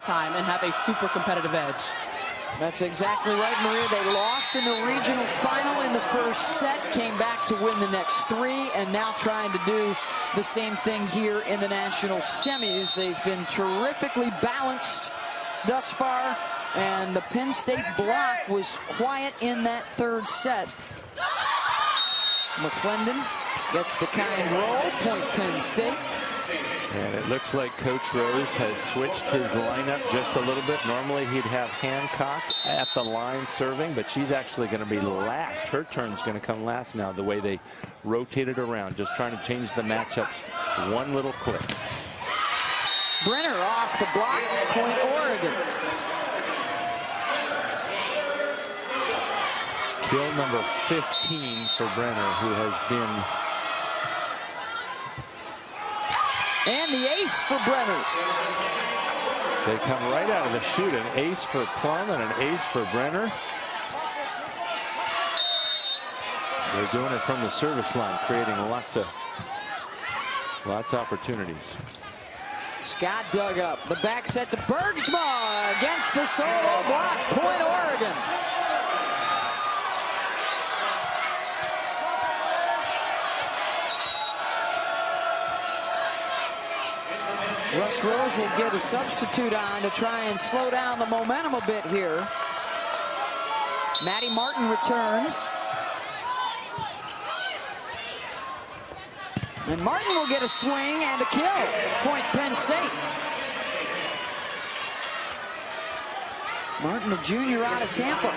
time and have a super competitive edge. That's exactly right, Maria. They lost in the regional final in the first set, came back to win the next 3, and now trying to do the same thing here in the national semis. They've been terrifically balanced thus far, and the Penn State block was quiet in that third set. McClendon gets the kind roll, point Penn State. And it looks like Coach Rose has switched his lineup just a little bit. Normally he'd have Hancock at the line serving, but she's actually going to be last. Her turn's going to come last now, the way they rotated around, just trying to change the matchups one little click. Brenner off the block, point Oregon. Kill number 15 for Brenner, who has been... And the ace for Brenner. They come right out of the shoot. An ace for Plum and an ace for Brenner. They're doing it from the service line, creating lots of opportunities. Scott dug up. The back set to Bergsma against the solo block. Point Oregon. Russ Rose will get a substitute on to try and slow down the momentum a bit here. Maddie Martin returns. And Martin will get a swing and a kill. Point Penn State. Martin, the junior out of Tampa.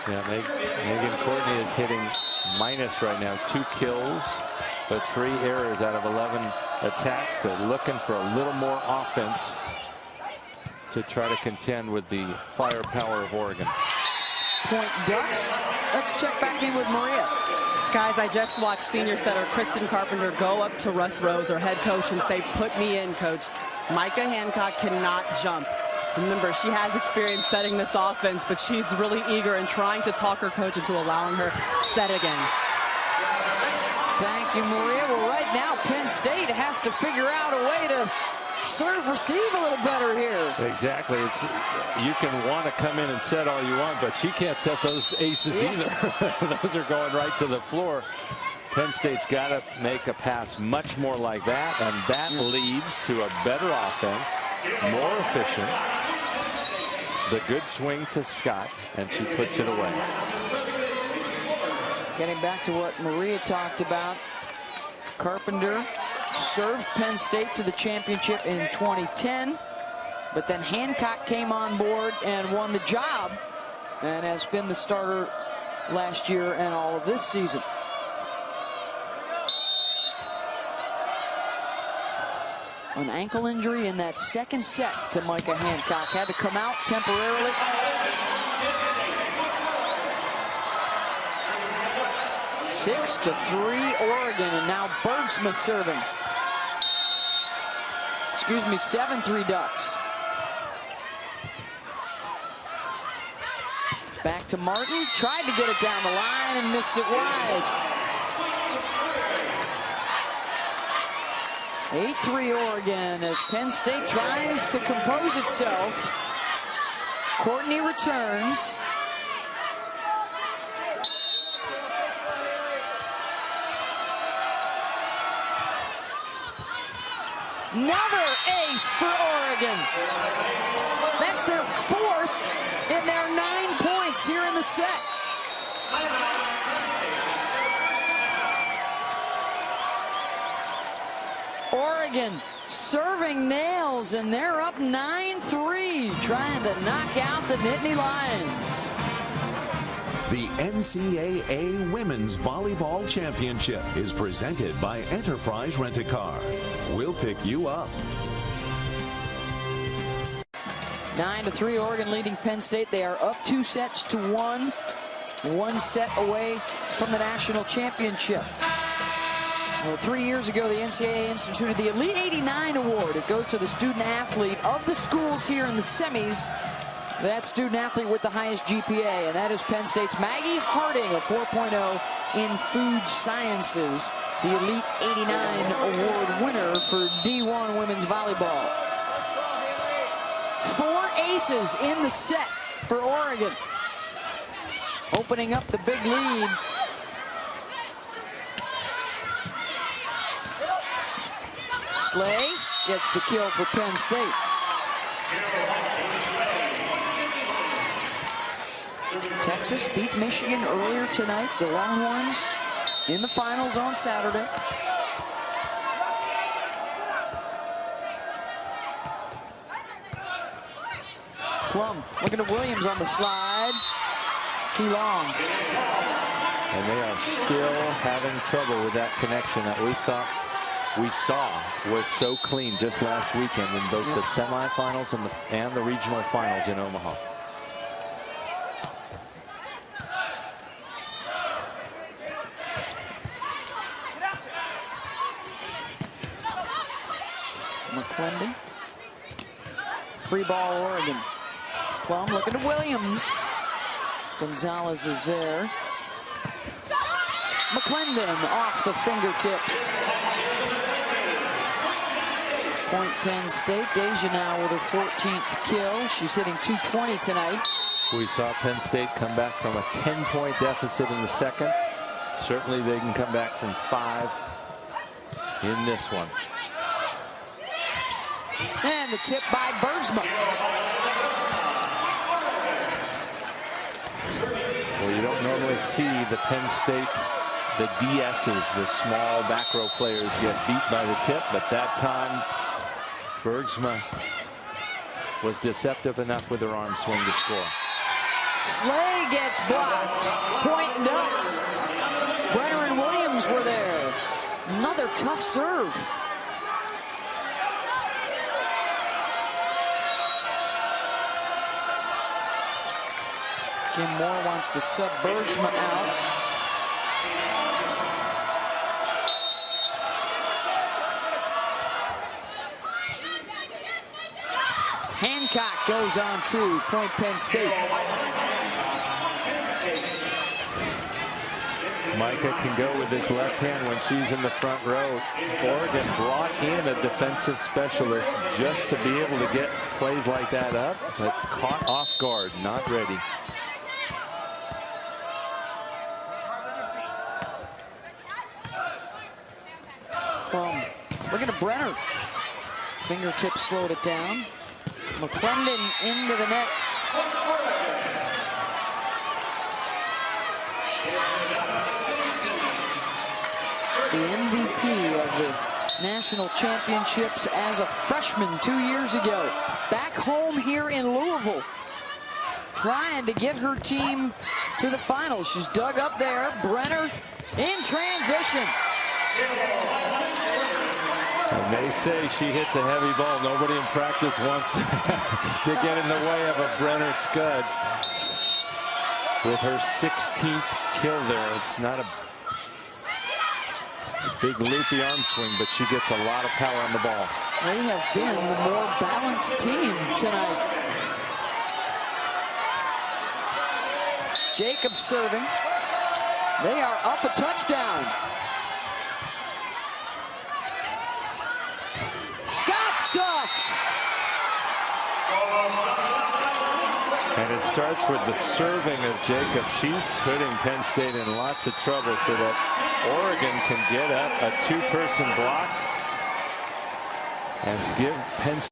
Yeah, Megan Courtney is hitting minus right now. 2 kills, but 3 errors out of 11 attacks. They're looking for a little more offense to try to contend with the firepower of Oregon. Point Ducks. Let's check back in with Maria. Guys, I just watched senior setter Kristen Carpenter go up to Russ Rose, her head coach, and say, "Put me in, coach." Micah Hancock cannot jump. Remember, she has experience setting this offense, but she's really eager and trying to talk her coach into allowing her set again. Thank you, Maria. Well, right now, Penn State has to figure out a way to serve, receive a little better here. Exactly. You can want to come in and set all you want, but she can't set those aces either. Those are going right to the floor. Penn State's got to make a pass much more like that, and that leads to a better offense, more efficient. The good swing to Scott, and she puts it away. Getting back to what Maria talked about, Carpenter served Penn State to the championship in 2010, but then Hancock came on board and won the job and has been the starter last year and all of this season. An ankle injury in that second set to Micah Hancock. Had to come out temporarily. Six to 3 Oregon, and now Bergsma serving. Excuse me, 7-3 Ducks. Back to Martin, tried to get it down the line and missed it wide. 8-3 Oregon as Penn State tries to compose itself. Courtney returns. Another ace for Oregon. That's their 4th in their 9 points here in the set. Oregon serving nails, and they're up 9-3, trying to knock out the Nittany Lions. The NCAA Women's Volleyball Championship is presented by Enterprise Rent-A-Car. We'll pick you up. 9-3 Oregon leading Penn State. They are up 2 sets to 1. 1 set away from the national championship. Well, 3 years ago, the NCAA instituted the Elite 89 Award. It goes to the student athlete of the schools here in the semis. That student athlete with the highest GPA, and that is Penn State's Maggie Harding, a 4.0 in food sciences, the Elite 89 Award winner for D1 women's volleyball. 4 aces in the set for Oregon, opening up the big lead. Slay gets the kill for Penn State. Texas beat Michigan earlier tonight. The Longhorns in the finals on Saturday. Plum looking at Williams on the slide. Too long. And they are still having trouble with that connection that we saw was so clean just last weekend in both the semifinals and the regional finals in Omaha. McClendon. Free ball, Oregon. Plum looking at Williams. Gonzalez is there. McClendon off the fingertips. Point Penn State. Deja now with her 14th kill. She's hitting .220 tonight. We saw Penn State come back from a 10-point deficit in the second. Certainly they can come back from 5 in this one. And the tip by Bergsma. Well, you don't normally see the Penn State, the DSs, the small back row players get beat by the tip, but that time Bergsma was deceptive enough with her arm swing to score. Slay gets blocked. Point Ducks. Brenner and Williams were there. Another tough serve. Jim Moore wants to sub Bergsma out. Hancock goes on to point Penn State. Micah can go with his left hand when she's in the front row. Oregon brought in a defensive specialist just to be able to get plays like that up, but caught off guard, not ready. Looking at Brenner. Fingertips slowed it down. McClendon into the net. The MVP of the national championships as a freshman 2 years ago. Back home here in Louisville. Trying to get her team to the finals. She's dug up there. Brenner in transition. And they say she hits a heavy ball. Nobody in practice wants to get in the way of a Brenner Scud. With her 16th kill there, it's not a big loopy arm swing, but she gets a lot of power on the ball. They have been the more balanced team tonight. Jacobs serving. They are up a touchdown. Stuffed. And it starts with the serving of Jacob. She's putting Penn State in lots of trouble so that Oregon can get up a 2-person block and give Penn State